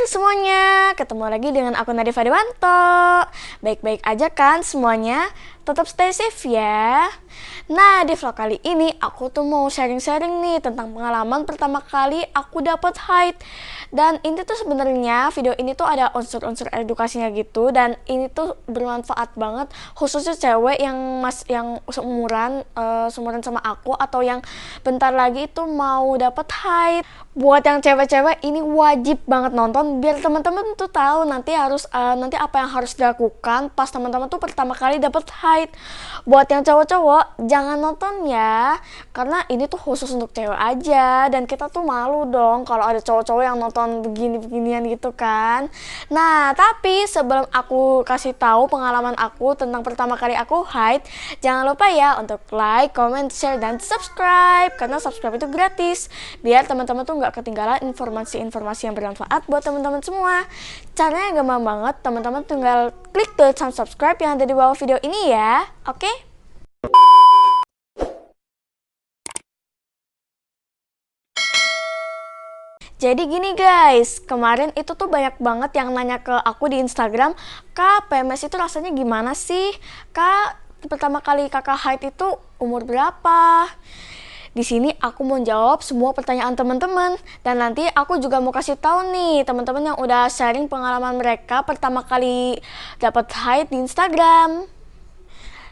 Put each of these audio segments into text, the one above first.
kabar semuanya? Ketemu lagi dengan aku Nadifa Dewanto. Baik-baik aja kan semuanya? Tetap stay safe ya. Nah, di vlog kali ini aku tuh mau sharing-sharing nih tentang pengalaman pertama kali aku dapat haid. Dan ini tuh sebenarnya video ini tuh ada unsur-unsur edukasinya gitu, dan ini tuh bermanfaat banget khususnya cewek yang seumuran sama aku, atau yang bentar lagi itu mau dapat haid. Buat yang cewek-cewek ini wajib banget nonton biar teman-teman tuh tahu nanti apa yang harus dilakukan pas teman-teman tuh pertama kali dapat haid. Buat yang cowok-cowok jangan nonton ya, karena ini tuh khusus untuk cewek aja, dan kita tuh malu dong kalau ada cowok-cowok yang nonton begini-beginian gitu kan. Nah, tapi sebelum aku kasih tahu pengalaman aku tentang pertama kali aku haid, jangan lupa ya untuk like, comment, share, dan subscribe, karena subscribe itu gratis biar teman-teman tuh nggak ketinggalan informasi-informasi yang bermanfaat buat teman-teman semua. Caranya gampang banget, teman-teman tinggal klik tombol subscribe yang ada di bawah video ini ya. Oke? Jadi gini guys, kemarin itu tuh banyak banget yang nanya ke aku di Instagram, "Kak, PMS itu rasanya gimana sih? Kak, pertama kali kakak haid itu umur berapa?" Di sini aku mau jawab semua pertanyaan teman-teman, dan nanti aku juga mau kasih tahu nih teman-teman yang udah sharing pengalaman mereka pertama kali dapat haid di Instagram.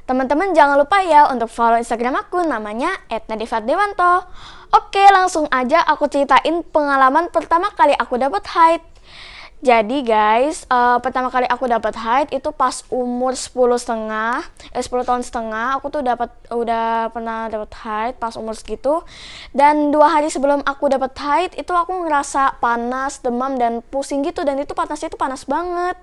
Teman-teman jangan lupa ya untuk follow Instagram aku, namanya @nadifadewanto. Oke, langsung aja aku ceritain pengalaman pertama kali aku dapat haid. Jadi guys, pertama kali aku dapat haid itu pas umur 10 tahun setengah. Aku tuh udah pernah dapat haid pas umur segitu. Dan 2 hari sebelum aku dapat haid itu aku ngerasa panas, demam, dan pusing gitu. Dan itu panasnya itu panas banget.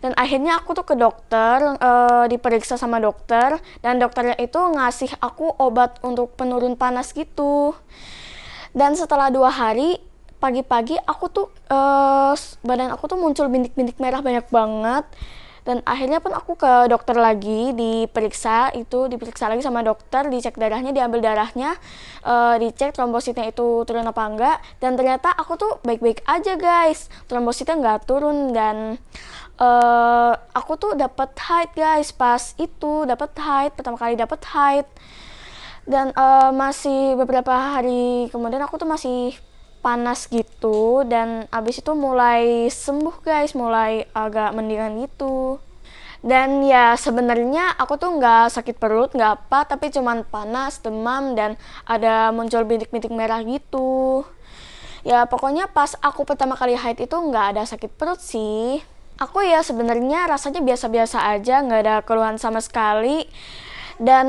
Dan akhirnya aku tuh ke dokter, diperiksa sama dokter, dan dokternya itu ngasih aku obat untuk penurun panas gitu. Dan setelah 2 hari, pagi-pagi aku tuh badan aku tuh muncul bintik-bintik merah banyak banget. Dan akhirnya pun aku ke dokter lagi, diperiksa lagi sama dokter, dicek darahnya, diambil darahnya, dicek trombositnya itu turun apa enggak, dan ternyata aku tuh baik-baik aja guys, trombositnya nggak turun. Dan aku tuh dapat haid guys, pertama kali dapat haid. Dan masih beberapa hari kemudian aku tuh masih panas gitu, dan abis itu mulai sembuh guys, mulai agak mendingan gitu. Dan ya sebenarnya aku tuh nggak sakit perut, nggak apa, tapi cuman panas, demam, dan ada muncul bintik-bintik merah gitu. Ya pokoknya pas aku pertama kali haid itu nggak ada sakit perut sih. Aku ya sebenarnya rasanya biasa-biasa aja, nggak ada keluhan sama sekali. Dan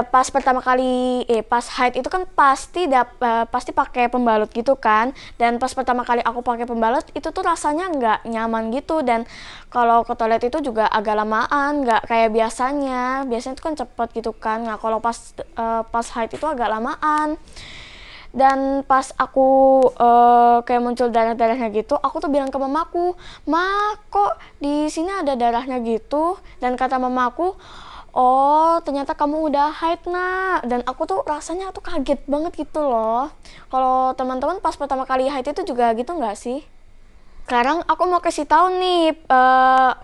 pas pertama kali pas haid itu kan pasti pakai pembalut gitu kan. Dan pas pertama kali aku pakai pembalut itu tuh rasanya nggak nyaman gitu, dan kalau ke toilet itu juga agak lamaan, nggak kayak biasanya itu kan cepet gitu kan. Nah kalau pas haid itu agak lamaan. Dan pas aku kayak muncul darah-darahnya gitu, aku tuh bilang ke mamaku, "Ma, kok di sini ada darahnya gitu?" Dan kata mamaku, "Oh, ternyata kamu udah haid, Nak." Dan aku tuh rasanya tuh kaget banget gitu loh. Kalau teman-teman pas pertama kali haid itu juga gitu nggak sih? Sekarang aku mau kasih tahu nih,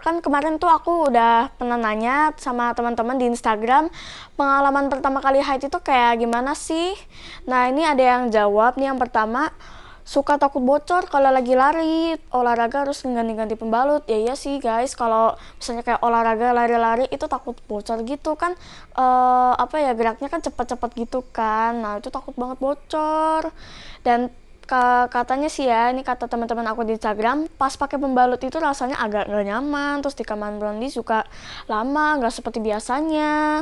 kan kemarin tuh aku udah pernah nanya sama teman-teman di Instagram, pengalaman pertama kali haid itu kayak gimana sih? Nah ini ada yang jawab nih, yang pertama, suka takut bocor kalau lagi lari, olahraga harus ganti-ganti pembalut. Ya iya sih guys, kalau misalnya kayak olahraga lari-lari itu takut bocor gitu kan, geraknya kan cepet-cepet gitu kan. Nah itu takut banget bocor. Dan katanya sih ya, ini kata teman-teman aku di Instagram, pas pakai pembalut itu rasanya agak nggak nyaman, terus di kamar mandi suka lama, nggak seperti biasanya,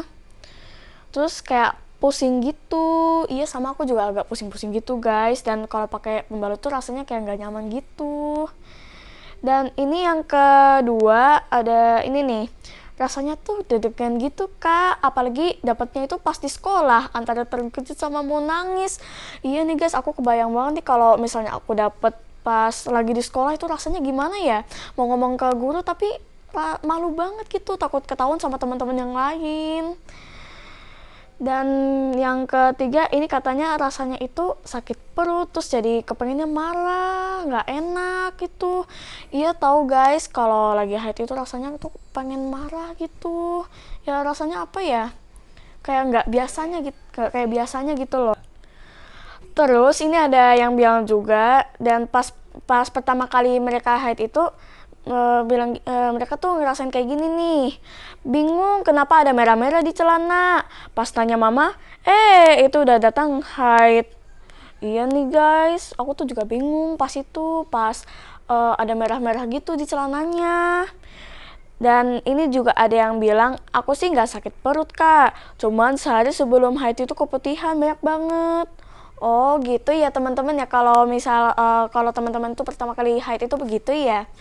terus kayak pusing gitu. Iya, sama aku juga agak pusing-pusing gitu guys. Dan kalau pakai pembalut tuh rasanya kayak nggak nyaman gitu. Dan ini yang kedua, ada ini nih, rasanya tuh deg-degan gitu kak, apalagi dapatnya itu pas di sekolah, antara terkejut sama mau nangis. Iya nih guys, aku kebayang banget nih kalau misalnya aku dapet pas lagi di sekolah, itu rasanya gimana ya, mau ngomong ke guru tapi malu banget gitu, takut ketahuan sama teman-teman yang lain. Dan yang ketiga ini katanya rasanya itu sakit perut, terus jadi kepengennya marah, nggak enak gitu. Iya tahu guys, kalau lagi haid itu rasanya tuh pengen marah gitu. Ya rasanya apa ya? Kayak nggak biasanya gitu, kayak biasanya gitu loh. Terus ini ada yang bilang juga, dan pas pas pertama kali mereka haid itu mereka tuh ngerasain kayak gini nih, bingung kenapa ada merah-merah di celana. Pas tanya mama, itu udah datang haid. Iya nih guys, aku tuh juga bingung pas itu, pas ada merah-merah gitu di celananya. Dan ini juga ada yang bilang, aku sih nggak sakit perut kak, cuman sehari sebelum haid itu keputihan banyak banget. Oh gitu ya teman-teman ya, kalau misal kalau teman-teman tuh pertama kali haid itu begitu ya.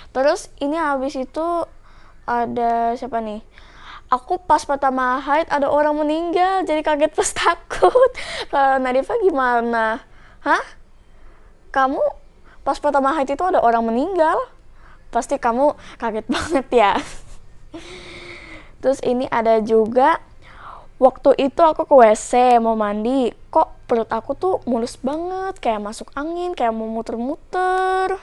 Terus ini habis itu ada siapa nih? Aku pas pertama haid ada orang meninggal, jadi kaget pas takut. Kalau Nadifa gimana? Hah? Kamu pas pertama haid itu ada orang meninggal? Pasti kamu kaget banget ya. Terus ini ada juga, waktu itu aku ke WC mau mandi, kok perut aku tuh mulus banget, kayak masuk angin, kayak mau muter-muter.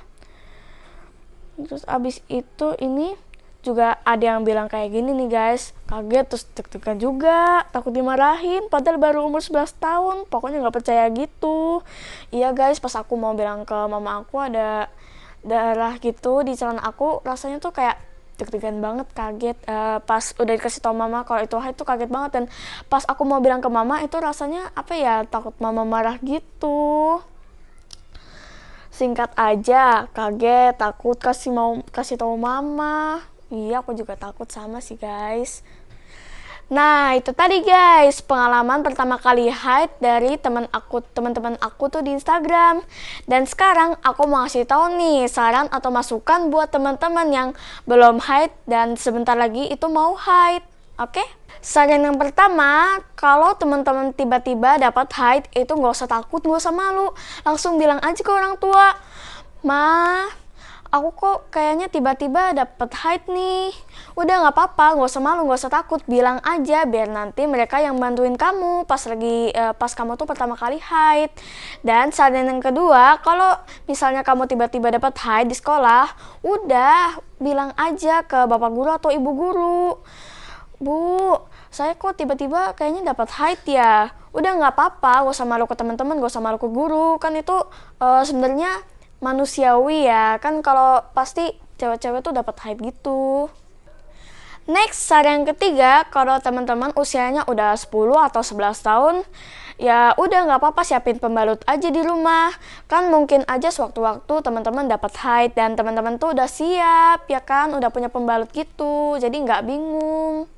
Terus abis itu ini juga ada yang bilang kayak gini nih guys, kaget terus deg-degan juga, takut dimarahin padahal baru umur 11 tahun, pokoknya nggak percaya gitu. Iya guys, pas aku mau bilang ke mama aku ada darah gitu di celana aku, rasanya tuh kayak deg-degan banget, kaget. Pas udah dikasih tau mama kalau itu haid tuh kaget banget, dan pas aku mau bilang ke mama itu rasanya apa ya, takut mama marah gitu. Singkat aja, kaget, takut, kasih tahu mama. Iya, aku juga takut sama sih guys. Nah, itu tadi guys, pengalaman pertama kali haid dari teman-teman aku tuh di Instagram. Dan sekarang aku mau ngasih tahu nih saran atau masukan buat teman-teman yang belum haid dan sebentar lagi itu mau haid. Oke? Saran yang pertama, kalau teman-teman tiba-tiba dapat haid itu nggak usah takut, nggak usah malu, langsung bilang aja ke orang tua, Ma, aku kok kayaknya tiba-tiba dapet haid nih. Udah nggak apa-apa, nggak usah malu, nggak usah takut, bilang aja biar nanti mereka yang bantuin kamu pas kamu tuh pertama kali haid. Dan saran yang kedua, kalau misalnya kamu tiba-tiba dapet haid di sekolah, udah bilang aja ke bapak guru atau ibu guru, Bu, saya kok tiba-tiba kayaknya dapat haid ya. Udah nggak apa-apa, gak usah malu ke teman-teman, gak usah malu ke guru. Kan itu sebenarnya manusiawi ya. Kan kalau pasti cewek-cewek tuh dapat haid gitu. Next, saran yang ketiga, kalau teman-teman usianya udah 10 atau 11 tahun, ya udah nggak apa-apa, siapin pembalut aja di rumah. Kan mungkin aja sewaktu-waktu teman-teman dapat haid dan teman-teman tuh udah siap, ya kan, udah punya pembalut gitu, jadi nggak bingung.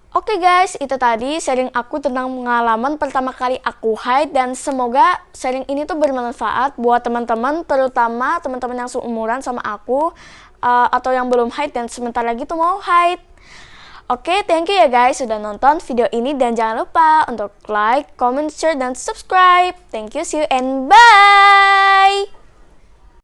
Oke guys, itu tadi sharing aku tentang pengalaman pertama kali aku haid, dan semoga sharing ini tuh bermanfaat buat teman-teman, terutama teman-teman yang seumuran sama aku atau yang belum haid dan sebentar lagi tuh mau haid. Oke, thank you ya guys sudah nonton video ini, dan jangan lupa untuk like, comment, share, dan subscribe. Thank you, see you and bye!